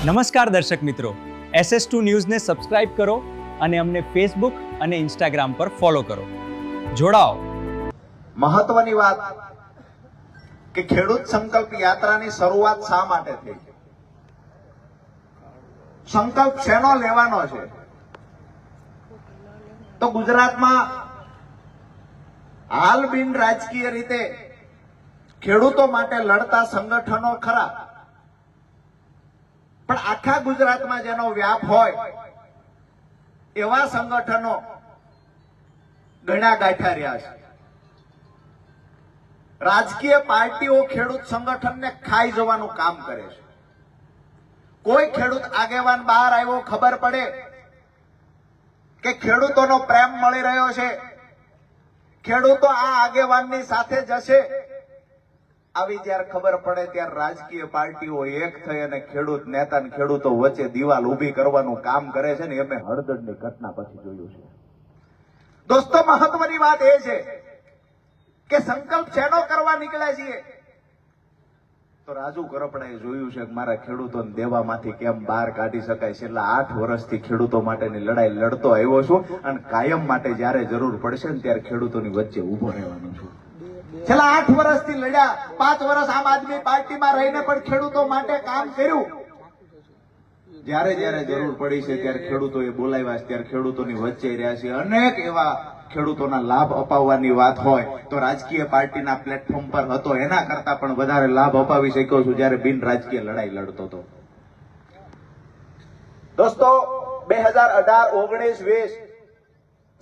નમસ્કાર દર્શક મિત્રો, SS2 ન્યૂઝને સબસ્ક્રાઇબ કરો અને અમને ફેસબુક અને ઇન્સ્ટાગ્રામ પર ફોલો કરો. જોડાઓ. મહત્વની વાત કે ખેડૂત સંકલ્પ યાત્રાની શરૂઆત શા માટે થઈ? સંકલ્પ શેનો લેવાનો છે? તો ગુજરાતમાં હાલ બિન રાજકીય રીતે ખેડૂતો માટે લડતા સંગઠનો ખરા, પણ આખા ગુજરાતમાં જેનો વ્યાપ હોય એવા સંગઠનો ગણ્યા ગાંઠ્યા રહ્યા છે. રાજકીય પાર્ટીઓ ખેડૂત સંગઠનને ખાઈ જવાનું કામ કરે છે. કોઈ ખેડૂત આગેવાન બહાર આવ્યો, ખબર પડે કે ખેડૂતોનો પ્રેમ મળી રહ્યો છે, ખેડૂતો આ આગેવાનની સાથે જશે, આવી જ્યારે ખબર પડે ત્યારે રાજકીય પાર્ટીઓ એક થઈ અને ખેડૂત નેતા અને ખેડૂતો વચ્ચે દિવાલ ઊભી કરવાનું કામ કરે છે ને એ મેં હળદરની ઘટના પછી જોયું છે. દોસ્તો, મહત્વની વાત એ છે કે સંકલ્પ શેનો કરવા નીકળ્યા છીએ? તો રાજુ કરપડાએ જોયું છે કે મારા ખેડૂતોને દેવામાંથી કેમ બહાર કાઢી શકાય. છેલ્લા 8 વર્ષથી ખેડૂતો માટેની લડાઈ લડતો આવ્યો છું અને કાયમ માટે જ્યારે જરૂર પડશે ને ત્યારે ખેડૂતોની વચ્ચે ઉભો રહેવાનો છું. છેલ્લા 8 વર્ષથી લડ્યા, 5 વર્ષ આમ આદમી પાર્ટીમાં રહીને પણ ખેડૂતો માટે કામ કર્યું. જ્યારે જ્યારે જરૂર પડી છે ત્યારે ખેડૂતોએ બોલાવ્યા છે, ત્યારે ખેડૂતોની વચ્ચે રહ્યા છે. અનેક એવા ખેડૂતોના લાભ અપાવવાની વાત હોય તો રાજકીય પાર્ટીના પ્લેટફોર્મ પર હતો એના કરતા પણ વધારે લાભ અપાવી શક્યો છું જ્યારે બિન રાજકીય લડાઈ લડતો હતો. દોસ્તો, 2018, 19, 20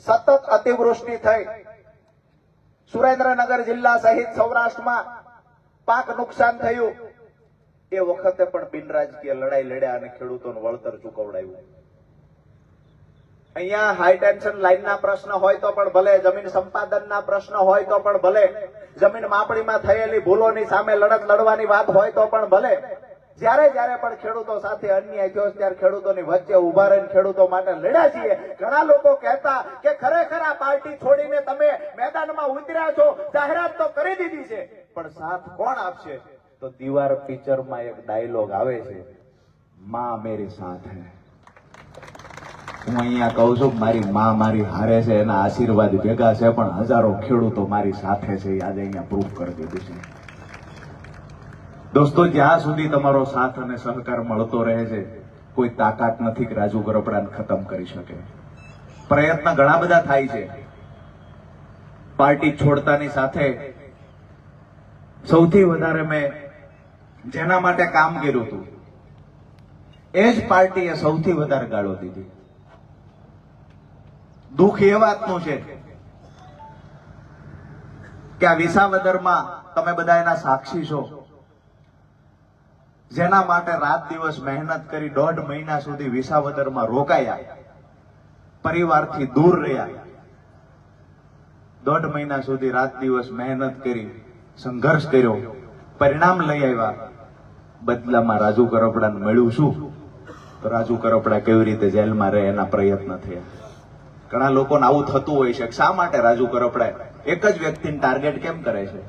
સતત અતિવૃષ્ટિ થઈ. સુરેન્દ્રનગર જિલ્લા સહિત સૌરાષ્ટ્રમાં પાક નુકસાન થયું. એ વખતે પણ બિન રાજકીય લડાઈ લડ્યા અને ખેડૂતોનું વળતર ચૂકવડાવ્યું. અહીંયા હાઈ ટેન્શન લાઈનના પ્રશ્ન હોય તો પણ ભલે, જમીન સંપાદનના પ્રશ્ન હોય તો પણ ભલે, જમીન માપણીમાં થયેલી ભૂલોની સામે લડત લડવાની વાત હોય તો પણ ભલે, જ્યારે જ્યારે પણ ખેડૂતો સાથે અન્યાય થયો ત્યારે ખેડૂતોની વચ્ચે ઉભા રહીને ખેડૂતો માટે લડ્યા છીએ. ઘણા લોકો કહેતા કે ખરેખર આ પાર્ટી છોડીને તમે મેદાનમાં ઉતર્યા છો, જાહેરાત તો કરી દીધી છે, પણ સાથ કોણ આપશે? તો દીવાર પિક્ચરમાં એક ડાયલોગ આવે છે, માં મેરી સાથ હૈ. હું અહીંયા કહું છું મારી માં મારી હારે છે, એના આશીર્વાદ ભેગા છે, પણ હજારો ખેડૂતો મારી સાથે છે. આજે અહીંયા પ્રૂફ કરી દીધું છે. દોસ્તો, જ્યાં સુધી તમારો સાથ અને સહકાર મળતો રહે છે, કોઈ તાકાત નથી કે રાજુ કરપડાને ખતમ કરી શકે. પ્રયત્ન ઘણા બધા થાય છે. પાર્ટી છોડતાની સાથે સૌથી વધારે મેં જેના માટે કામ કર્યું હતું એ જ પાર્ટીએ સૌથી વધારે ગાળો દીધી. દુઃખ એ વાતનું છે કે આ વિસાવદરમાં તમે બધા એના સાક્ષી છો, જેના માટે રાત દિવસ મહેનત કરી 1.5 મહિના સુધી વિસાવદરમાં રોકાયા, પરિવારથી દૂર રહ્યા, 1.5 મહિના સુધી રાત દિવસ મહેનત કરી, સંઘર્ષ કર્યો, પરિણામ લઈ આવ્યા. બદલામાં રાજુ કરપડાને મળ્યું શું? તો રાજુ કરપડા કેવી રીતે જેલમાં રહે એના પ્રયત્ન થયા. ઘણા લોકોને આવું થતું હોય છે, શા માટે રાજુ કરપડા એક જ વ્યક્તિને ટાર્ગેટ કેમ કરે છે?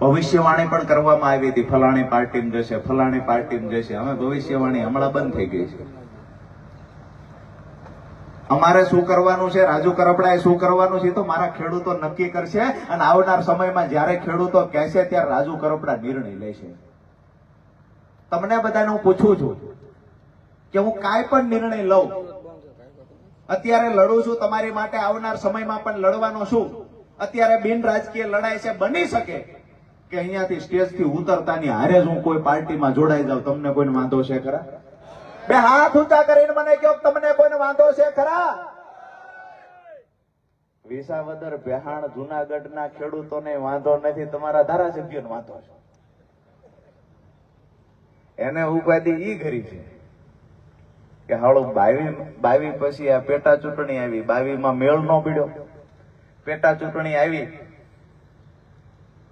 ભવિષ્યવાણી પણ કરવામાં આવી હતી, ફલાણી પાર્ટીમાં જશે, ફલાણી પાર્ટીમાં જશે. હવે ભવિષ્યવાણી હમણાં બંધ થઈ ગઈ છે. અમારે શું કરવાનું છે, રાજુ કરપડાએ શું કરવાનું છે તો મારા ખેડૂતો નક્કી કરશે. અને આવનાર સમયમાં જ્યારે ખેડૂતો કહેશે ત્યારે રાજુ કરપડા નિર્ણય લેશે. તમને બધાને હું પૂછું છું કે હું કાંઈ પણ નિર્ણય લઉં, અત્યારે લડું છું તમારી માટે, આવનાર સમયમાં પણ લડવાનો છું. અત્યારે બિન રાજકીય લડાઈ છે, બની શકે કે અહીંયાથી સ્ટેજથી ઉતરતાની હારે જ હું કોઈ પાર્ટીમાં જોડાઈ જાઉં. તમને કોઈને વાંધો છે ખરા? બે હાથ ઊંચા કરીને મને કહો, તમને કોઈને વાંધો છે ખરા? વિસાવદર, બેહાણ, જુનાગઢના ખેડૂતોને વાંધો નથી, તમારા ધારાસભ્યોને વાંધો છે. એને ઉપાધિ ઈ કરી છે કે હાલો 22 પછી આ પેટા ચૂંટણી આવી, 22માં મેળ નો પીડ્યો. પેટા ચૂંટણી આવી,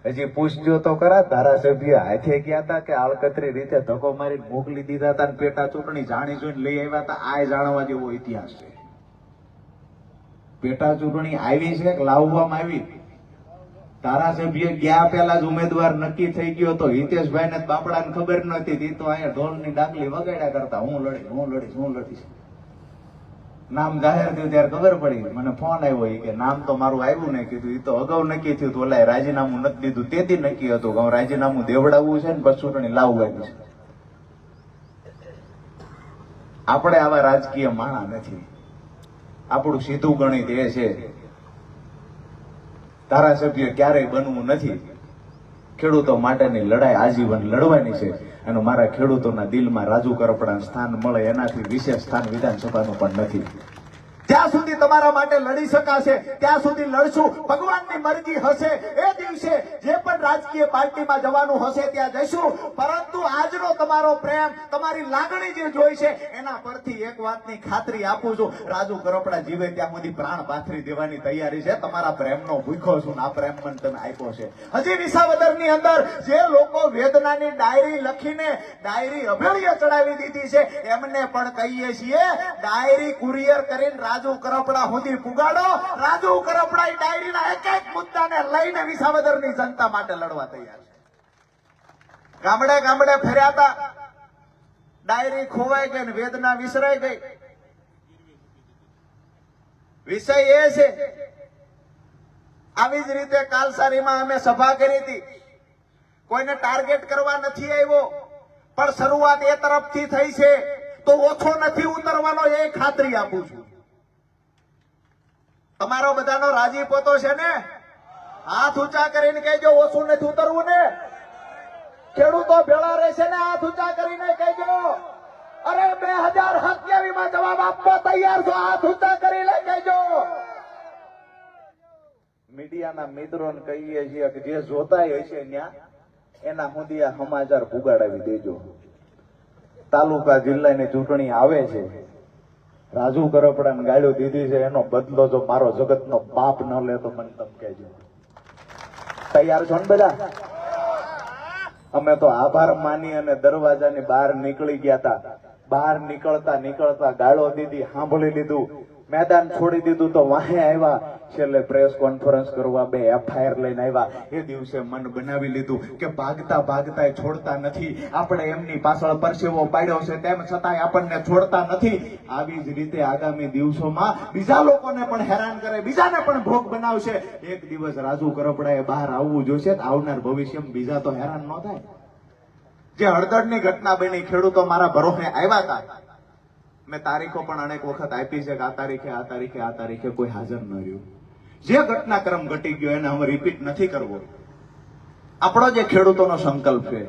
હજી પૂછજો તો ખરા, ધારાસભ્ય હાથે ગયા હતા કે આળકતરી રીતે ધક્કો મારી મોકલી દીધા હતા, પેટા ચૂંટણી જાણી જોઈને લઈ આવ્યા હતા? આ જાણવા જેવો ઇતિહાસ છે. પેટા ચૂંટણી આવી છે કે લાવવામાં આવી? ધારાસભ્ય ગયા પહેલા જ ઉમેદવાર નક્કી થઈ ગયો તો હિતેશભાઈ ને બાપડાને ખબર નહોતી. તો અહીંયા ઢોલની ડાકલી વગાડ્યા કરતા હું લડીશ. નામ જાહેર થયું ત્યારે ખબર પડી. મને ફોન આવ્યો કે નામ તો મારું આવ્યું ને. કીધું એ તો અગાઉ નક્કી થયું હતું, ઓલા રાજીનામું નથી દીધું તેથી નક્કી હતું કે રાજીનામું દેવડાવવું છે ને પછી ચૂંટણી લાવવાની છે. આપણે આવા રાજકીય માણા નથી. આપણું સીધું ગણિત એ છે ધારાસભ્ય ક્યારેય બનવું નથી. ખેડૂતો માટેની લડાઈ આજીવન લડવાની છે અને મારા ખેડૂતોના દિલમાં રાજુ કરપડા સ્થાન મળે એનાથી વિશેષ સ્થાન વિધાનસભાનું પણ નથી. જ્યાં સુધી તમારા માટે લડી શકાશે ત્યાં સુધી લડશું. ભગવાનની મરજી હશે એ દિવસે જે પણ રાજકીય પાર્ટીમાં જવાનું હશે ત્યાં જઈશું. પરંતુ આજનો તમારો પ્રેમ, તમારી લાગણી જે જોઈ છે એના પરથી એક વાતની ખાતરી આપું છું, રાજુ કરપડા જીવે ત્યાં સુધી પ્રાણ પાથરી દેવાની તૈયારી છે. તમારા પ્રેમનો ભૂખ્યો છું, આ પ્રેમ પણ તમે આપ્યો છે. હજી વિસાવદરની અંદર જે લોકો વેદનાની ડાયરી લખીને ડાયરી અભેળીએ ચડાવી દીધી છે એમને પણ કહીએ છીએ ડાયરી કુરિયર કરીને રાજુ કરપડા સુધી પુગાડો. રાજુ કરપડા ડાયરીના એક એક મુદ્દાને લઈને વિસાવદરની જનતા માટે લડવા તૈયાર છે. ગામડે ગામડે ફર્યા હતા, ડાયરી ખોવાઈ ગઈ ને વેદના વિસરાઈ ગઈ. વિષય એ છે આવી જ રીતે કાલસારીમાં અમે સભા કરી હતી. કોઈને ટાર્ગેટ કરવા નથી આવ્યો પણ શરૂઆત એ તરફથી થઈ છે તો ઓછો નથી ઉતરવાનો એ ખાતરી આપું છું. તમારો બધાનો રાજીપો તો છે ને? હાથ ઊંચા કરીને કહેજો ઓછું નથી ઉતરવું ને. ખેડૂતો ભેળા રહેશે ને હાથ ઊંચા કરીને કહેજો. અરે 2027 માં જવાબ આપવા તૈયાર છો? હાથ ઊંચા કરીને કહેજો. મીડિયાના મિત્રોને કહીએ છીએ કે જે જોતાય હશે ત્યાં એના સુધી આ સમાચાર પુગાડાવી દેજો. તાલુકા જિલ્લાની ચૂંટણી આવે છે, રાજુ કરપડાને ગાળ્યો દીધી છે, એનો બદલો જો મારો જગતનો બાપ ન લે તો મને તમે કહેજો. તૈયાર છો ને બધા? અમે તો આભાર માની અને દરવાજાની બહાર નીકળી ગયા હતા. બહાર નીકળતા ગાળો દીધી, સાંભળી લીધું, મેદાન છોડી દીધું તો વાહે આવ્યા. છેલ્લે પ્રેસ કોન્ફરન્સ કરવા 2 FIR લઈને આવ્યા. એ દિવસે મન બનાવી લીધું કે ભાગતા છોડતા નથી. આપણે એમની પાછળ પરસેવો પાડ્યો છે તેમ છતાંય આપણને છોડતા નથી. આવી જ રીતે આગામી દિવસોમાં બીજા લોકોને પણ હેરાન કરે, બીજાને પણ ભોગ બનાવશે. એક દિવસ રાજુ કરપડાએ બહાર આવવું જોઈશે. આવનાર ભવિષ્યમાં બીજા તો હેરાન ન થાય. જે હળદરની ઘટના બની, ખેડૂતો મારા ભરોસે આવ્યા હતા. મેં તારીખો પણ અનેક વખત આપી છે કે આ તારીખે કોઈ હાજર ન રહ્યું. જે ઘટનાક્રમ ઘટી ગયો એને હવે રિપીટ નથી કરવો. આપણો જે ખેડૂતોનો સંકલ્પ છે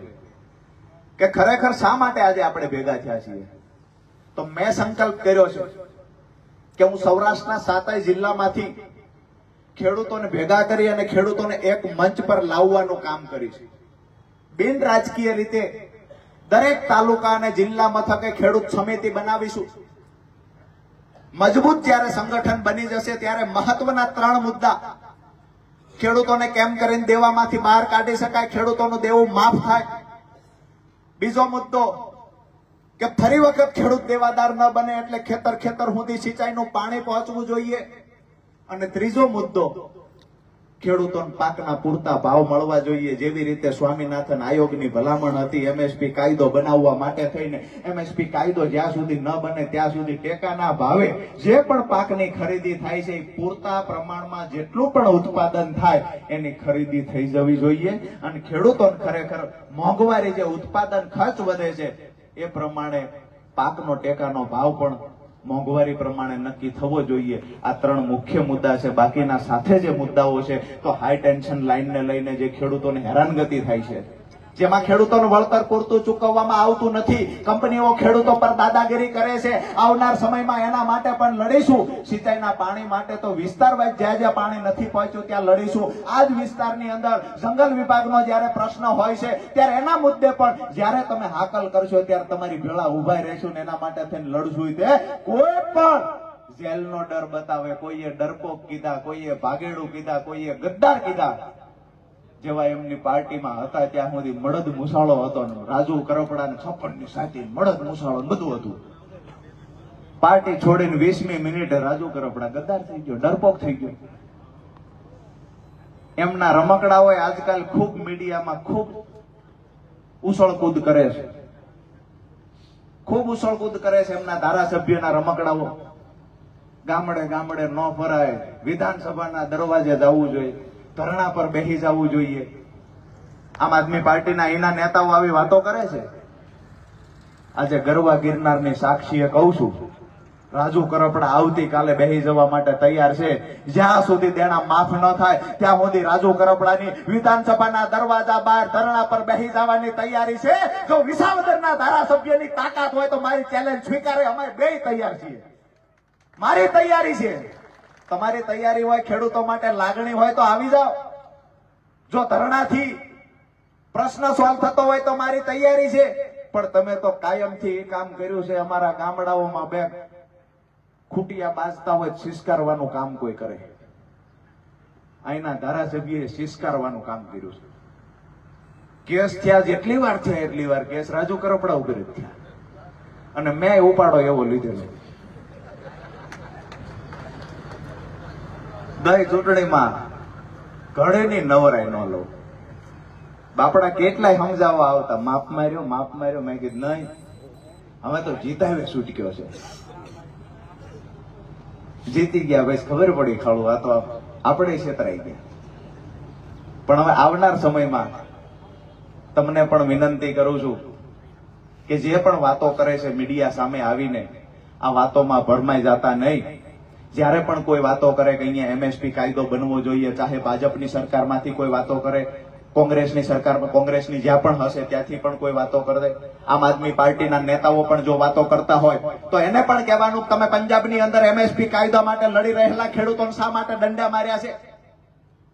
કે ખરેખર શા માટે આજે આપણે ભેગા થયા છીએ, તો મેં સંકલ્પ કર્યો છે કે હું સૌરાષ્ટ્રના 7 જિલ્લામાંથી ખેડૂતોને ભેગા કરી અને ખેડૂતોને એક મંચ પર લાવવાનું કામ કરીશ. બિન રાજકીય રીતે દરેક તાલુકા અને જિલ્લા મથકે ખેડૂત સમિતિ બનાવીશું. મજબૂત જ્યારે સંગઠન બની જશે ત્યારે મહત્વના 3 મુદ્દા ખેડૂતોને કેમ કરીને દેવામાંથી બહાર કાઢી શકાય, ખેડૂતોનું દેવું માફ થાય. બીજો મુદ્દો કે ફરી વખત ખેડૂત દેવાદાર ન બને એટલે ખેતર સુધી સિંચાઈનું પાણી પહોંચવું જોઈએ. અને ત્રીજો મુદ્દો ખેડૂતોને પાકના પૂરતા ભાવ મળવા જોઈએ. જેવી રીતે સ્વામિનાથન આયોગની ભલામણ હતી MSP કાયદો બનાવવા માટે થઈને, MSP કાયદો જ્યાં સુધી ન બને ત્યાં સુધી ટેકાના ભાવે જે પણ પાકની ખરીદી થાય છે એ પૂરતા પ્રમાણમાં જેટલું પણ ઉત્પાદન થાય એની ખરીદી થઈ જવી જોઈએ. અને ખેડૂતોને ખરેખર મોંઘવારી જે ઉત્પાદન ખર્ચ વધે છે એ પ્રમાણે પાકનો ટેકાનો ભાવ પણ મોંઘવારી પ્રમાણે નક્કી થવો જોઈએ. આ 3 મુખ્ય મુદ્દા છે. બાકીના સાથે જે મુદ્દાઓ છે તો હાઈ ટેન્શન લાઈનને લઈને જે ખેડૂતોને હેરાનગતિ થાય છે, જેમાં ખેડૂતોનું વળતર પૂરતું ચૂકવવામાં આવતું નથી, કંપનીઓ ખેડૂતો પર દાદાગીરી કરે છે, આવનાર સમયમાં એના માટે પણ લડીશું. સિંચાઈના પાણી માટે તો વિસ્તારવાઇઝ જ્યાં પાણી નથી પહોંચ્યું ત્યાં લડીશું. આ જ વિસ્તારની અંદર જંગલ વિભાગનો જ્યારે પ્રશ્ન હોય છે ત્યારે એના મુદ્દે પણ જ્યારે તમે હાકલ કરશો ત્યારે તમારી ભેળા ઉભા રહેશું ને એના માટે થઈને લડશું. તે કોઈ પણ જેલનો ડર બતાવે, કોઈએ ડરપોક કીધા, કોઈએ ભાગેડું કીધા, કોઈએ ગદ્દાર કીધા, જેવા એમની પાર્ટીમાં હતા ત્યાં સુધી મળદ મુસાળો હતો. રાજુ કરપડા ને 56 ની સાથી મળદ મુસાળો બધું હતું. પાર્ટી છોડીને 20મી મિનિટે રાજુ કરપડા ગદ્દાર થઈ ગયો, ડરપોક થઈ ગયો. એમના રમકડાઓ આજકાલ ખૂબ મીડિયામાં ખૂબ ઉછળકૂદ કરે છે, ખૂબ ઉછળકૂદ કરે છે. એમના ધારાસભ્યના રમકડાઓ ગામડે ગામડે ન ફરાય, વિધાનસભાના દરવાજે જવું જોઈએ, ધરણા પર બેસી જવું જોઈએ. આમ આદમી પાર્ટીના એના નેતાઓ આવી વાતો કરે છે. આજે ગરવા ગિરનારની સાક્ષીએ કહું છું, રાજુ કરપડા આવતીકાલે બેસી જવા માટે તૈયાર છે. જ્યાં સુધી દેણા માફ ન થાય ત્યાં સુધી રાજુ કરપડાની વિધાનસભાના દરવાજા બહાર ધરણા પર બેસી જવાની તૈયારી છે. જો વિસાવદરના ધારાસભ્યની તાકાત હોય તો મારી ચેલેન્જ સ્વીકારે. અમે બે તૈયાર છીએ, મારી તૈયારી છે. તમારી તૈયારી હોય, ખેડૂતો માટે લાગણી હોય તો આવી જાઓ. જો ધરણાથી પ્રશ્ન સોલ્વ થતો હોય તો મારી તૈયારી છે. પણ તમે તો કાયમથી એ કામ કર્યું છે. અમારા ગામડાઓમાં બે ખૂટિયા બાજતા હોય શિષ્કારવાનું કામ કોઈ કરે. અહીંના ધારાસભ્યએ શિષ્કારવાનું કામ કર્યું છે. કેસ થયા જેટલી વાર થયા એટલી વાર કેસ રાજુ કરપડા ઉપર જ થયા, અને મેં ઉપાડો એવો લીધેલો. ગઈ ચૂંટણીમાં ઘડેની નવરાય ન લો. બાપડા કેટલાય સમજાવવા આવતા, માપ માર્યો માપ માર્યો. મેં કીધું નહીં, હવે તો જીતાવે છૂટક્યો છે. જીતી ગયા ભાઈ, ખબર પડી ખાડું, આ તો આપણે છેતરાઈ ગયા. પણ હવે આવનાર સમયમાં તમને પણ વિનંતી કરું છું કે જે પણ વાતો કરે છે મીડિયા સામે આવીને આ વાતોમાં ભરમાઈ જતા નહીં. જ્યારે પણ કોઈ વાતો કરે કે અહીંયા એમએસપી કાયદો બનવો જોઈએ, ચાહે ભાજપની સરકારમાંથી કોઈ વાતો કરે, કોંગ્રેસની સરકારમાં, કોંગ્રેસની જ્યાં પણ હશે ત્યાંથી પણ કોઈ વાતો કરે, આમ આદમી પાર્ટીના નેતાઓ પણ જો વાતો કરતા હોય તો એને પણ કહેવાનું તમે પંજાબની અંદર એમએસપી કાયદા માટે લડી રહેલા ખેડૂતોને શા માટે દંડા માર્યા છે?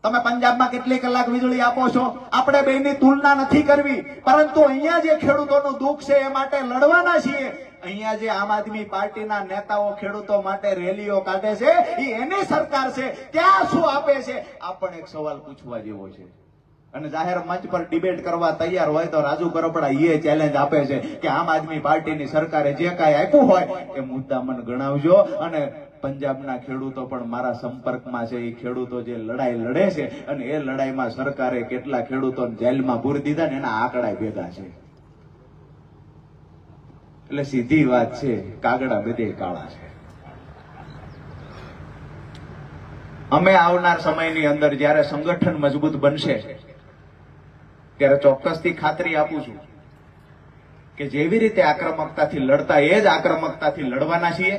તમે પંજાબમાં કેટલી કલાક વીજળી આપો છો? આપણે બેની તુલના નથી કરવી, પરંતુ અહીંયા જે ખેડૂતોનું દુઃખ છે એ માટે લડવાના છીએ. અહીંયા જે આમ આદમી પાર્ટીના નેતાઓ ખેડૂતો માટે રેલીઓ કાઢે છે એ એની સરકાર છે, ત્યાં શું આપે છે? આ પણ એક સવાલ પૂછવા જેવો છે. અને જાહેર મંચ પર ડિબેટ કરવા તૈયાર હોય તો રાજુ કરપડા એ ચેલેન્જ આપે છે કે આમ આદમી પાર્ટીની સરકારે જે કાંઈ આપ્યું હોય એ મુદ્દા મને ગણાવજો. અને પંજાબના ખેડૂતો પણ મારા સંપર્કમાં છે. એ ખેડૂતો જે લડાઈ લડે છે અને એ લડાઈમાં સરકારે કેટલા ખેડૂતોને જેલમાં પૂરી દીધા ને એના આંકડા ભેગા છે. એટલે સીધી વાત છે, કાગડા બધે કાળા છે. અમે આવનાર સમયની અંદર જ્યારે સંગઠન મજબૂત બનશે ત્યારે ચોક્કસથી ખાતરી આપું છું કે જેવી રીતે આક્રમકતાથી લડતા એ જ આક્રમકતાથી લડવાના છીએ.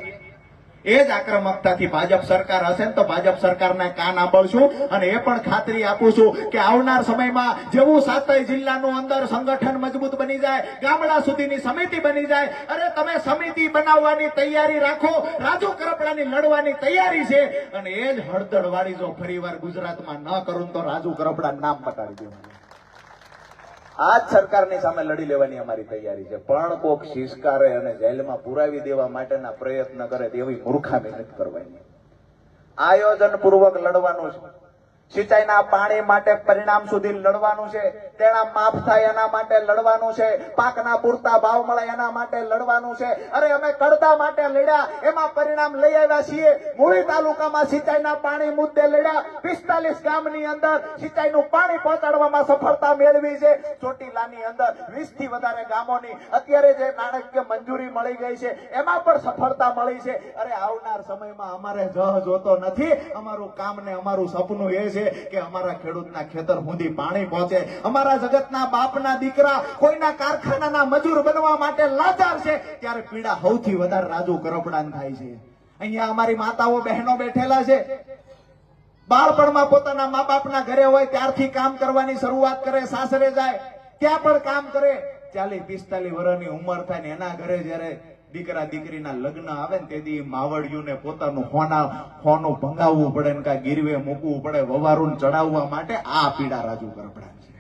એ જ આક્રમકતાથી ભાજપ સરકાર હશે ને તો ભાજપ સરકારને કાન આંબળશું. અને એ પણ ખાતરી આપું છું કે આવનાર સમયમાં જેવું 7 જિલ્લાનું અંદર સંગઠન મજબૂત બની જાય, ગામડા સુધીની સમિતિ બની જાય, અરે તમે સમિતિ બનાવવાની તૈયારી રાખો. રાજુ કરપડાની લડવાની તૈયારી છે. અને એ જ હળદળ વાળી જો ફરીવાર ગુજરાતમાં ન કરું તો રાજુ કરપડા નામ મટાડી દેવાનું. આ જ સરકારની સામે લડી લેવાની અમારી તૈયારી છે. પણ કોક શિષ્કારે અને જેલમાં પુરાવી દેવા માટેના પ્રયત્ન કરે તેવી મૂર્ખામી નથી કરવાની. આયોજન પૂર્વક લડવાનું છે. સિંચાઈના પાણી માટે પરિણામ સુધી લડવાનું છે. તેના માફ થાય એના માટે લડવાનું છે. પાકના પૂરતા ભાવ મળે એના માટે લડવાનું છે. અરે અમે કડદા માટે લડ્યા, એમાં પરિણામ લઈ આવ્યા છીએ. મૂળી તાલુકામાં સિંચાઈના પાણી મુદ્દે લડ્યા, 45 ગામની અંદર સિંચાઈનું પાણી પહોંચાડવામાં સફળતા મેળવી છે. ચોટીલાની અંદર 20 થી વધારે ગામોની અત્યારે જે નાણાકીય મંજૂરી મળી ગઈ છે એમાં પણ સફળતા મળી છે. અરે આવનાર સમયમાં અમારે જહ જોતો નથી. અમારું કામ ને અમારું સપનું એ છે કે અમારા ખેડૂતના ખેતર સુધી પાણી પહોંચે. અમારા જગતના બાપના દીકરા કોઈના કારખાનાના મજૂર બનવા માટે લાચાર છે ત્યારે પીડા સૌથી વધારે રાજુ કરપડાને થાય છે. અહીંયા અમારી માતાઓ બહેનો બેઠેલા છે, બાળપણમાં પોતાના મા બાપના ઘરે હોય ત્યારથી કામ કરવાની શરૂઆત કરે, સાસરે જાય ત્યાં પણ કામ કરે. 40-45 વર્ષની ઉંમર થાય ને એના ઘરે જયારે દીકરા દીકરીના લગ્ન આવે ને તેથી માવડિયુંને પોતાનું હોનું ભંગાવવું પડે ને કાંઈ ગીરવે મૂકવું પડે વવારું ચડાવવા માટે. આ પીડા રાજુ કરપડા છે.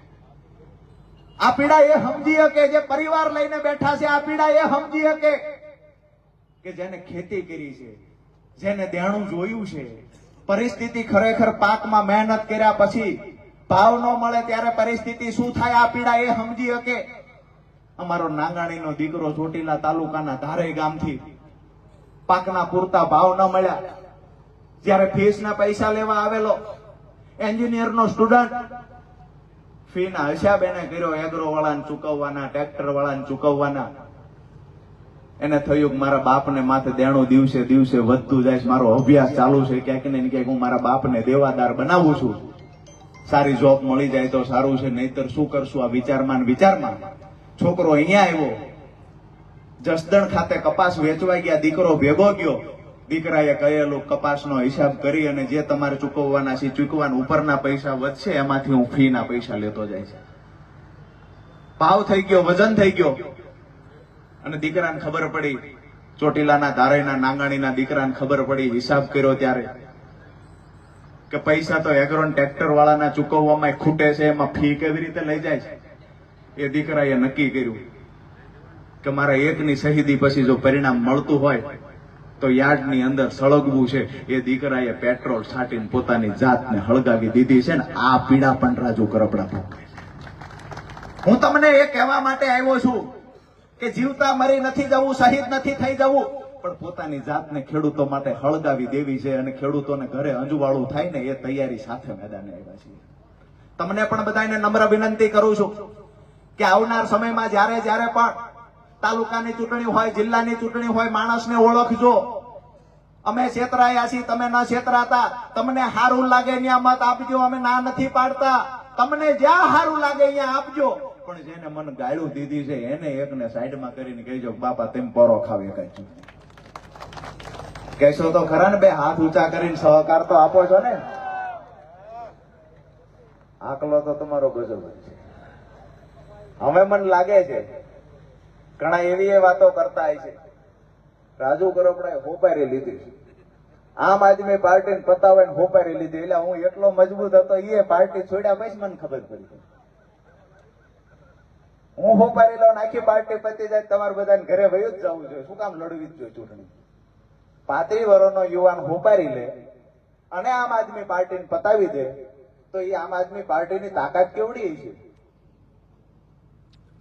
આ પીડા એ સમજી શકે જે પરિવાર લઈને બેઠા છે. આ પીડા એ સમજી શકે કે જેને ખેતી કરી છે, જેને દેણું જોયું છે. પરિસ્થિતિ ખરેખર પાકમાં મહેનત કર્યા પછી ભાવ ન મળે ત્યારે પરિસ્થિતિ શું થાય આ પીડા એ સમજી શકે. અમારો નાંગાણીનો દીકરો ચોટીલા તાલુકાના ધારે ગામથી પાકના પૂરતા ભાવ ન મળ્યા, જ્યારે ફીસના પૈસા લેવા આવેલો એન્જિનિયરનો સ્ટુડન્ટ ફીના હિસાબ એને કર્યો, એગ્રો વાળાને ચૂકવવાના, ટ્રેક્ટર વાળાને ચૂકવવાના. એને થયું કે મારા બાપને માથે દેણું દિવસે દિવસે વધતું જાય છે, મારો અભ્યાસ ચાલુ છે, ક્યાંક ને ક્યાંક હું મારા બાપને દેવાદાર બનાવું છું. સારી જોબ મળી જાય તો સારું છે, નહીતર શું કરશું? આ વિચારમાં છોકરો અહીંયા આવ્યો. જસદણ ખાતે કપાસ વેચવા ગયા, દીકરો ભેગો ગયો. દીકરાએ કહેલું કપાસનો હિસાબ કરી અને જે તમારે ચૂકવવાના છે ચૂકવાના, ઉપરના પૈસા વધશે એમાંથી હું ફીના પૈસા લેતો જાય છે. ભાવ થઈ ગયો, વજન થઈ ગયો. અને દીકરાને ખબર પડી, ચોટીલાના ધારાઈના નાંગાણીના દીકરાને ખબર પડી, હિસાબ કર્યો ત્યારે કે પૈસા તો એગ્રોન ટ્રેક્ટર વાળાના ચૂકવવામાં ખૂટે છે, એમાં ફી કેવી રીતે લઈ જાય છે? એ દીકરાએ નક્કી કર્યું કે મારા એકની શહીદી પછી જો પરિણામ મળતું હોય તો યાર્ડની અંદર સળગવું છે. એ દીકરાએ પેટ્રોલ છાંટીને પોતાની જાતને હળગાવી દીધી છે ને આ પીડા પણ રાજુ કરપડા ભોગવે છે. હું તમને એ કહેવા માટે આવ્યો છું કે જીવતા મરી નથી જવું, શહીદ નથી થઈ જવું, પણ પોતાની જાતને ખેડૂતો માટે હળગાવી દેવી છે. અને ખેડૂતોને ઘરે અંજવાળું થાય ને એ તૈયારી સાથે મેદાને આવ્યા છીએ. તમને પણ બધાને નમ્ર વિનંતી કરું છું કે આવનાર સમયમાં જ્યારે પણ તાલુકાની ચૂંટણી હોય, જિલ્લાની ચૂંટણી હોય, માણસને ઓળખજો. અમે છેતરાયા છીએ, તમે ન છેતરાતા. તમને સારું લાગે ત્યાં મત આપજો, અમે ના નથી પાડતા. તમને જ્યાં સારું લાગે ત્યાં આપજો, પણ જેને મને ગાળું દીધી છે એને એકને સાઈડમાં કરીને કહેજો બાપા તેમ પરો ખાવે કઈ કહેશો તો ખરા ને? બે હાથ ઊંચા કરીને સહકાર તો આપો છો ને? આકલો તો તમારો ગજબ છે. હવે મને લાગે છે ઘણા એવી વાતો કરતા હોય છે, રાજુ કરપડાએ હોપારી લીધી, આમ આદમી પાર્ટીને પતાવે હોપારી લીધી. એટલે હું એટલો મજબૂત હતો, એ પાર્ટી છોડ્યા પછી મને ખબર પડી. હું હોપારી લઉં, આખી પાર્ટી પતી જાય, તમારે બધાને ઘરે વયું જ જવું જોઈએ. શું કામ લડવી જ જોઈએ ચૂંટણી? 35 વર્ષનો યુવાન હોપારી લે અને આમ આદમી પાર્ટીને પતાવી દે તો એ આમ આદમી પાર્ટીની તાકાત કેવડી છે?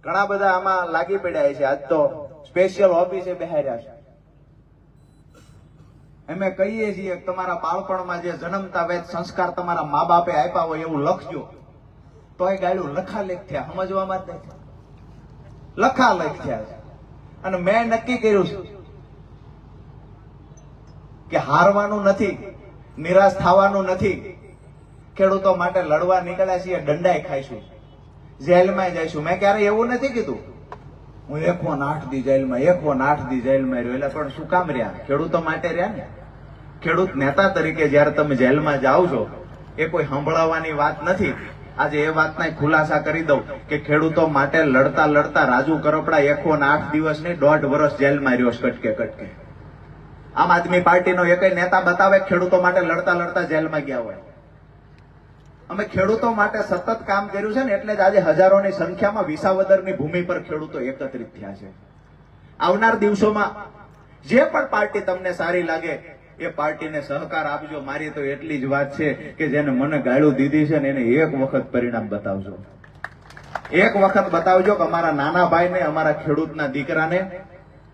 ઘણા બધા આમાં લાગી પડ્યા છે. આજ તો સ્પેશિયલ ઓફિસે બેહાર્યા છે. અમે કહીએ છીએ તમારા બાળપણમાં જે જન્મતા વેદ સંસ્કાર તમારા મા બાપે આપ્યા હોય એવું લખજો, તોય ગાળું લખાલેખ થયા, સમજવામાં જ નથી. લખાલેખ થયા છે. અને મેં નક્કી કર્યું છે કે હારવાનું નથી, નિરાશ થવાનું નથી. ખેડૂતો માટે લડવા નીકળ્યા છીએ, દંડાઈ ખાઈશું, જેલમાં જઈશું. મેં ક્યારે એવું નથી કીધું હું 108 દી જેલમાં, 108 દી જેલમાં રહ્યો. એટલે પણ શું કામ રહ્યા? ખેડૂતો માટે રહ્યા ને. ખેડૂત નેતા તરીકે જયારે તમે જેલમાં જાઓ છો એ કોઈ સંભળાવવાની વાત નથી. આજે એ વાતના ખુલાસા કરી દઉં કે ખેડૂતો માટે લડતા લડતા રાજુ કરપડા 108 દિવસ નહીં 1.5 વર્ષ જેલમાં રહ્યો, કટકે કટકે. આમ આદમી પાર્ટીનો એક નેતા બતાવે ખેડૂતો માટે લડતા લડતા જેલમાં ગયા હોય. અમે ખેડૂતો માટે સતત કામ કર્યું છે ને એટલે જ આજે હજારોની સંખ્યામાં વિસાવદરની ભૂમિ પર ખેડૂતો એકત્રિત થયા છે. આવનાર દિવસોમાં જે પણ પાર્ટી તમને સારી લાગે એ પાર્ટીને સહકાર આપજો. મારી તો એટલી જ વાત છે કે જેને મને ગાળું દીધી છે ને એને એક વખત પરિણામ બતાવજો. એક વખત બતાવજો કે અમારા નાના ભાઈને, અમારા ખેડૂતના દીકરાને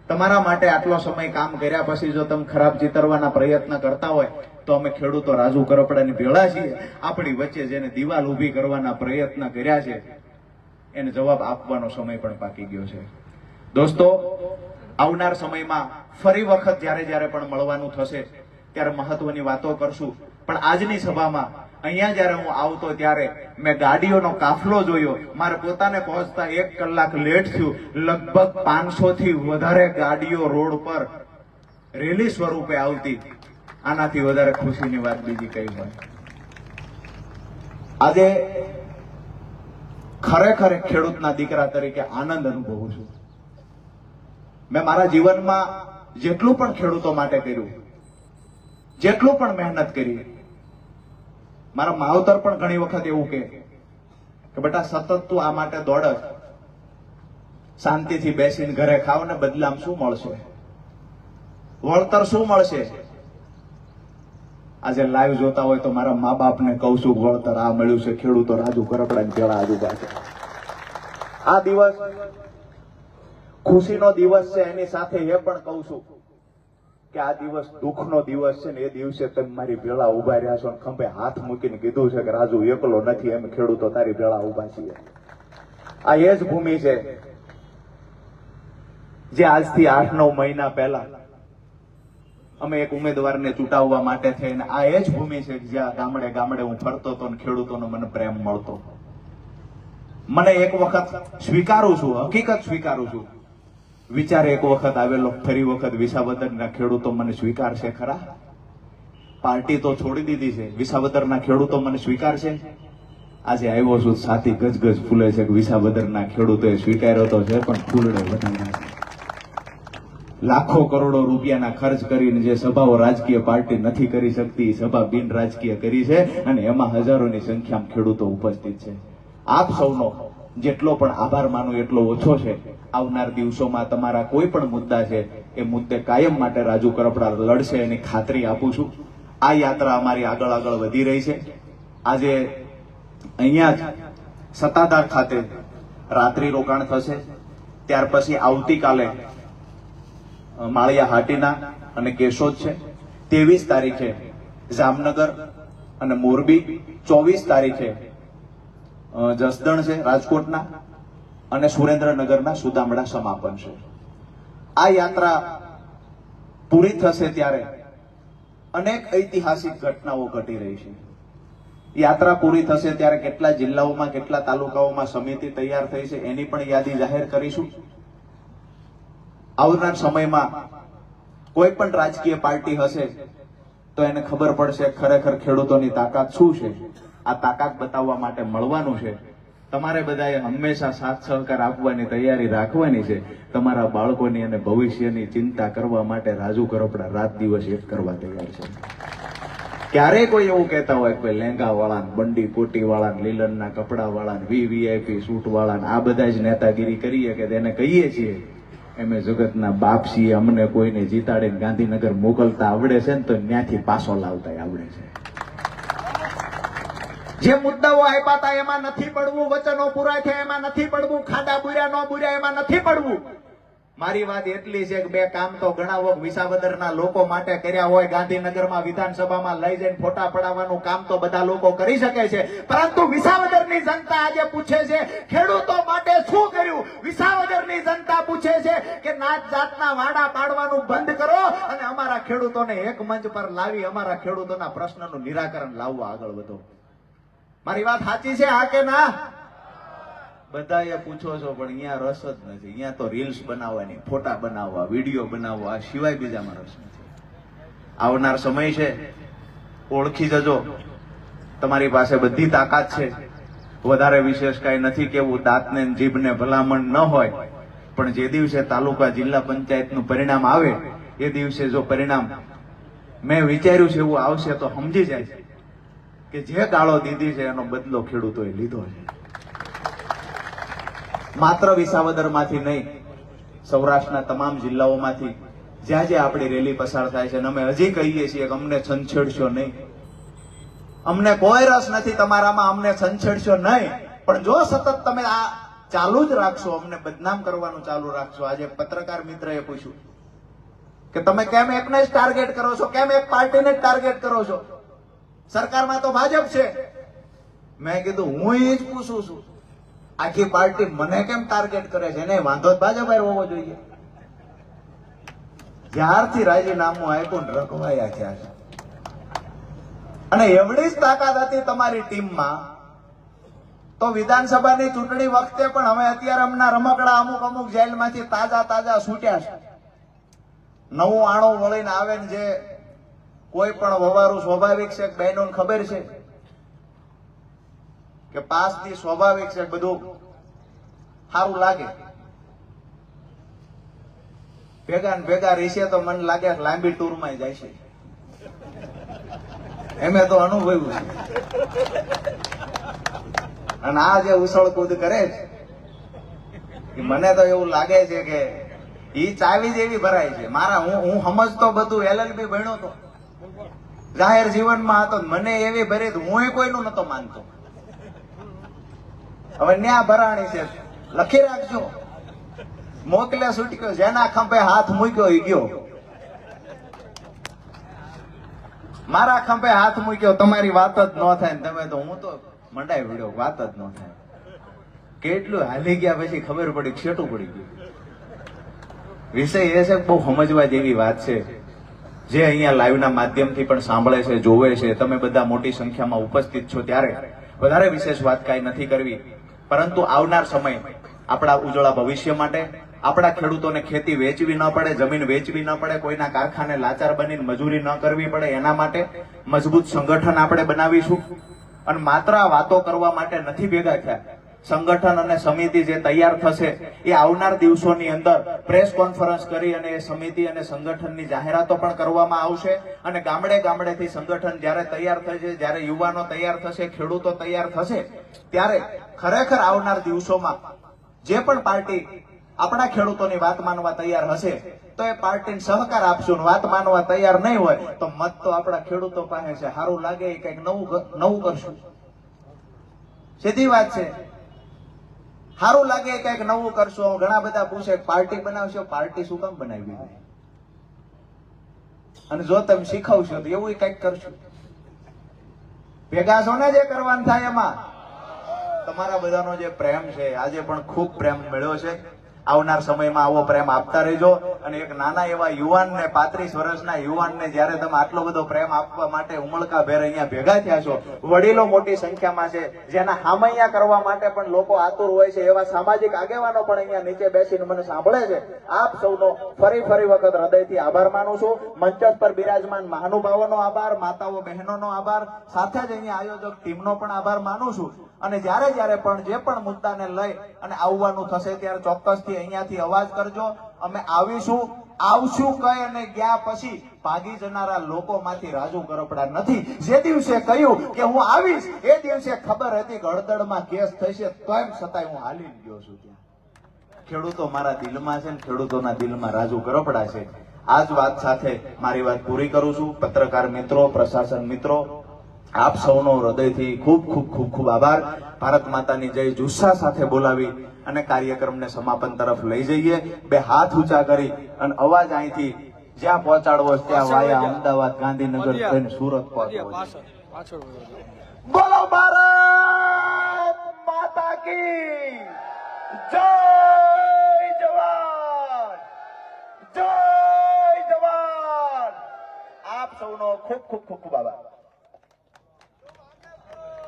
તમારા માટે આટલો સમય કામ કર્યા પછી જો તમે ખરાબ ચિતરવાના પ્રયત્ન કરતા હોય તો અમે ખેડૂતો રાજુ કરપડાની ભેળા છીએ. આપણી વચ્ચે જેને દિવાલ ઊભી કરવાના પ્રયત્ન કર્યા છે એને જવાબ આપવાનો સમય પણ પાકી ગયો છે. દોસ્તો, આવનાર સમયમાં ફરી વખત જ્યારે પણ મળવાનું થશે ત્યારે મહત્વની વાતો કરશું. પણ આજની સભામાં અહીંયા જયારે હું આવતો ત્યારે મેં ગાડીઓનો કાફલો જોયો. મારે પોતાને પહોંચતા 1 કલાક લેટ થયું. લગભગ 500 થી વધારે ગાડીઓ રોડ પર રેલી સ્વરૂપે આવતી. આનાથી વધારે ખુશીની વાત બીજી કઈ હોય? આજે ખરેખર ખેડૂતના દીકરા તરીકે આનંદ અનુભવું છું. મેં મારા જીવનમાં જેટલું પણ ખેડૂતો માટે કર્યું, જેટલું પણ મહેનત કરી, મારા માવતર પણ ઘણી વખત એવું કે બેટા સતત તું આ માટે દોડ જ, શાંતિથી બેસીને ઘરે ખાવ ને બદલામ શું મળશે, વળતર શું મળશે? આજે લાઈવ જોતા હોય તો મારા મા બાપને કહું છું વળતર આ મળ્યું છે. ખેડૂતો રાજુ કરપડાની ભેળા આજુબાજુ. આ દિવસ ખુશીનો દિવસ છે. એની સાથે એ પણ કહું છું કે આ દિવસ દુઃખનો દિવસ છે ને, એ દિવસે તમે મારી ભેળા ઉભા રહ્યા છો, ખંભે હાથ મૂકીને કીધું છે કે રાજુ એકલો નથી, એમ ખેડૂતો તારી ભેળા ઉભા છીએ. આ એ જ ભૂમિ છે જે આજથી 8-9 મહિના પહેલા અમે એક ઉમેદવારને ચૂંટાવવા માટે થઈને, આ એ જ ભૂમિ છે જ્યાં ગામડે ગામડે હું ફરતો હતો અને ખેડૂતોનો મને પ્રેમ મળતો. મને એક વખત સ્વીકારું છું, હકીકત સ્વીકારું છું, વિચાર એક વખત આવેલો, ફરી વખત વિસાવદરના ખેડૂતો મને સ્વીકારશે ખરા? પાર્ટી તો છોડી દીધી છે, વિસાવદરના ખેડૂતો મને સ્વીકારશે? આજે આવ્યો છું, છાતી ગજગજ ફૂલે છે કે વિસાવદરના ખેડૂતોએ સ્વીકાર્યો તો છે, પણ ફૂલડે વધાર્યા છે. લાખો કરોડો રૂપિયાના ખર્ચ કરીને જે સભાઓ રાજકીય પાર્ટી નથી કરી શકતી, એ સભા બિન રાજકીય કરી છે, અને એમાં હજારોની સંખ્યામાં ખેડૂતો ઉપસ્થિત છે. આપ સૌનો જેટલો પણ આભાર માનું એટલો ઓછો છે. આવનાર દિવસોમાં તમારા કોઈ પણ મુદ્દા છે, એ મુદ્દે કાયમ માટે રાજુ કરપડા લડશે એની ખાતરી આપું છું. આ યાત્રા અમારી આગળ આગળ વધી રહી છે. આજે અહીંયા જ સત્તાધાર ખાતે રાત્રિ રોકાણ થશે. ત્યાર પછી આવતીકાલે માળિયા હાટીના અને કેશોદ છે. 23 તારીખે જામનગર અને મોરબી, 24 તારીખે જસદણ છે રાજકોટના, અને સુરેન્દ્રનગરના સુદામડા સમાપન છે. આ યાત્રા પૂરી થશે ત્યારે અનેક ઐતિહાસિક ઘટનાઓ ઘટી રહી છે. યાત્રા પૂરી થશે ત્યારે કેટલા જિલ્લાઓમાં, કેટલા તાલુકાઓમાં સમિતિ તૈયાર થઈ છે, એની પણ યાદી જાહેર કરીશું. આવનાર સમયમાં કોઈ પણ રાજકીય પાર્ટી હશે તો એને ખબર પડશે ખરેખર ખેડૂતોની તાકાત શું છે. આ તાકાત બતાવવા માટે મળવાનું છે. તમારે બધાએ હંમેશા સાથ સહકાર આપવાની તૈયારી રાખવાની છે. તમારા બાળકોની અને ભવિષ્યની ચિંતા કરવા માટે રાજુ કરપડા રાત દિવસ એક કરવા તૈયાર છે. ક્યારેય કોઈ એવું કહેતા હોય કે લેંગા વાળા, બંડી કોટી વાળા, લીલનના કપડા વાળા, વીવીઆઈપી સૂટ વાળા, આ બધા જ નેતાગીરી કરીએ કે તેને કહીએ છીએ એમે જગતના બાપ છીએ, અમને કોઈને જીતાડીને ગાંધીનગર મોકલતા આવડે છે ને તો ત્યાંથી પાછો લાવતા આવડે છે. જે મુદ્દાઓ આપ્યા હતા એમાં નથી પડવું, વચનો પૂરા થયા એમાં નથી પડવું, ખાડા બુર્યા ન બુર્યા એમાં નથી પડવું. મારી વાત એટલી છે કે બે કામ તો ઘણા વખત વિસાવદરના લોકો માટે કર્યા હોય. ગાંધીનગરમાં વિધાનસભામાં લઈ જઈને ફોટા પડાવવાનું કામ તો બધા લોકો કરી શકે છે, પરંતુ વિસાવદરની જનતા આજે પૂછે છે ખેડૂતો માટે શું કર્યું. વિસાવદરની જનતા પૂછે છે કે નાત જાતના વાડા પાડવાનું બંધ કરો અને અમારા ખેડૂતોને એક મંચ પર લાવી અમારા ખેડૂતોના પ્રશ્નનું નિરાકરણ લાવવા આગળ વધો. મારી વાત સાચી છે હા કે ના? બધાએ પૂછો છો, પણ અહીંયા રસ જ નથી. અહીંયા તો રીલ્સ બનાવવાની, ફોટા બનાવવા, વિડીયો બનાવવા, આ સિવાય બીજામાં રસ નથી. આવનાર સમય છે, ઓળખી જજો. તમારી પાસે બધી તાકાત છે. વધારે વિશેષ કઈ નથી કેવું. દાંતને જીભને ભલામણ ન હોય, પણ જે દિવસે તાલુકા જિલ્લા પંચાયતનું પરિણામ આવે એ દિવસે જો પરિણામ મેં વિચાર્યું છે એવું આવશે તો સમજી જાય કે જે ગાળો દીધી છે એનો બદલો ખેડૂતોએ લીધો છે. માત્ર વિસાવદરમાંથી નહીં, સૌરાષ્ટ્રના તમામ જિલ્લાઓમાંથી જ્યાં જ્યાં આપણી રેલી પસાર થાય છે, અને અમે હજી કહીએ છીએ કે અમને છંછેડશો નહીં. અમને કોઈ રસ નથી તમારામાં, અમને છંછેડશો નહીં. પણ જો સતત તમે આ ચાલુ જ રાખશો, અમને બદનામ કરવાનું ચાલુ રાખશો. આજે પત્રકાર મિત્રએ પૂછ્યું કે તમે કેમ એકને જ ટાર્ગેટ કરો છો, કેમ એક પાર્ટીને જ ટાર્ગેટ કરો છો? સરકારમાં તો ભાજપ છે. મેં કીધું હું એ જ પૂછું છું, આખી પાર્ટી મને કેમ ટાર્ગેટ કરે છે? એને વાંધો જ ભાજપ હોવો જોઈએ. જ્યારથી રાજીનામું આપ્યું ને રખવાયા થયા છે. અને એવડી જ તાકાત હતી તમારી ટીમમાં તો વિધાનસભાની ચૂંટણી વખતે પણ, હવે અત્યારે હમણાં રમકડા અમુક જેલમાંથી તાજા છૂટ્યા છે. નવું આણું વળીને આવે ને જે કોઈ પણ વવારું સ્વાભાવિક છે. બહેનોને ખબર છે કે પાસથી સ્વાભાવિક છે, બધું સારું લાગે. ભેગા ને ભેગા રહેશે તો મને લાગે લાંબી ટૂરમાં જાય છે. એમે તો અનુભવ્યું છે. અને આ જે ઉછળકૂદ કરે છે મને તો એવું લાગે છે કે ઈ ચાવી જેવી ભરાય છે. મારા હું સમજતો બધું LLB ભણ્યો તો, જાહેર જીવનમાં હતો, મને એવી ભરી હું કોઈનું નતો માનતો. હવે ન્યા ભરાણી છે, લખી રાખજો. મોકલે છૂટક્યો, જેના ખંભે હાથ મૂક્યો ઈ ગયો. મારા ખંભે હાથ મૂક્યો, તમારી વાત જ ન થાય ને તમે તો હું તો મંડાઈ વિડ્યો, વાત જ ન થાય. કેટલું હાલી ગયા પછી ખબર પડી, છેટું પડી ગયું. વિષય એ છે બહુ સમજવા જેવી વાત છે. જે અહીંયા લાઈવના માધ્યમથી પણ સાંભળે છે, જોવે છે, તમે બધા મોટી સંખ્યામાં ઉપસ્થિત છો, ત્યારે વધારે વિશેષ વાત કાંઈ નથી કરવી. પરંતુ આવનાર સમય આપણા ઉજળા ભવિષ્ય માટે, આપણા ખેડૂતોને ખેતી વેચવી ન પડે, જમીન વેચવી ન પડે, કોઈના કારખાને લાચાર બનીને મજૂરી ન કરવી પડે, એના માટે મજબૂત સંગઠન આપણે બનાવીશું. અને માત્ર આ વાતો કરવા માટે નથી ભેગા થયા. સંગઠન અને સમિતિ જે તૈયાર થશે એ આવનાર દિવસોની અંદર પ્રેસ કોન્ફરન્સ કરી અને એ સમિતિ અને સંગઠનની જાહેરાતો પણ કરવામાં આવશે. અને ગામડે ગામડેથી સંગઠન જ્યારે તૈયાર થશે, જ્યારે યુવાનો તૈયાર થશે, ખેડૂતો તૈયાર થશે, ત્યારે ખરેખર આવનાર દિવસોમાં જે પણ પાર્ટી આપણા ખેડૂતોની વાત માનવા તૈયાર હશે તો એ પાર્ટીને સહકાર આપશું. વાત માનવા તૈયાર નહીં હોય તો મત તો આપણા ખેડૂતો પાસે છે. સારું લાગે એ કંઈક નવું કરશું. સીધી વાત છે. સારું લાગે કંઈક નવું કરશો. ઘણા બધા પૂછે પાર્ટી બનાવશો, પાર્ટી શું કામ બનાવી? અને જો તમે શીખવશો તો એવું કંઈક કરશું. ભેગા છો ને જે કરવાનું થાય એમાં. તમારા બધાનો જે પ્રેમ છે, આજે પણ ખૂબ પ્રેમ મળ્યો છે. આવનાર સમયમાં આવો પ્રેમ આપતા રહેજો. અને એક નાના એવા યુવાનને, 35 વર્ષના યુવાનને જ્યારે તમે આટલો બધો પ્રેમ આપવા માટે ઉમળકા ભેર અહીંયા ભેગા થયા છો, વડીલો મોટી સંખ્યામાં છે, જેના હામૈયા કરવા માટે પણ લોકો આતુર હોય છે, એવા સામાજિક આગેવાનો પણ અહીંયા નીચે બેસીને મને સાંભળે છે. આપ સૌનો ફરી વખત હૃદયથી આભાર માનું છું. મંચ પર બિરાજમાન મહાનુભાવોનો આભાર, માતાઓ બહેનોનો આભાર, સાથે જ અહીંયા આયોજક ટીમનો પણ આભાર માનું છું. અને જ્યારે પણ જે પણ મુદ્દાને લઈ અને આવવાનું થશે ત્યારે ચોક્કસથી અહીંયાથી અવાજ કરજો. અમે આવશું કહી અને ગયા પછી ભાગી જનારા લોકોમાંથી રાજુ કરપડા નથી. જે દિવસે કહ્યું કે હું આવીશ એ દિવસે ખબર હતી કે હળદળમાં કેસ થશે, તોય છતાંય હું હાલી ગયો છું. ત્યાં ખેડૂતો મારા દિલમાં છે ને ખેડૂતોના દિલમાં રાજુ કરપડા છે. આ જ વાત સાથે મારી વાત પૂરી કરું છું. પત્રકાર મિત્રો, પ્રશાસન મિત્રો, આપ સૌનો હૃદયથી ખૂબ આભાર. ભારત માતાની જય જુસ્સા સાથે બોલાવી અને કાર્યક્રમને સમાપન તરફ લઈ જઈએ. બે હાથ ઊંચા કરી અને અવાજ અહીંથી જ્યાં પહોંચાડવો ત્યાં વાયા અમદાવાદ, ગાંધીનગર થઈને સુરત પહોંચવો. બોલો ભારત માતા કી જય. જવાન જય જવાન. આપ સૌનો ખૂબ આભાર.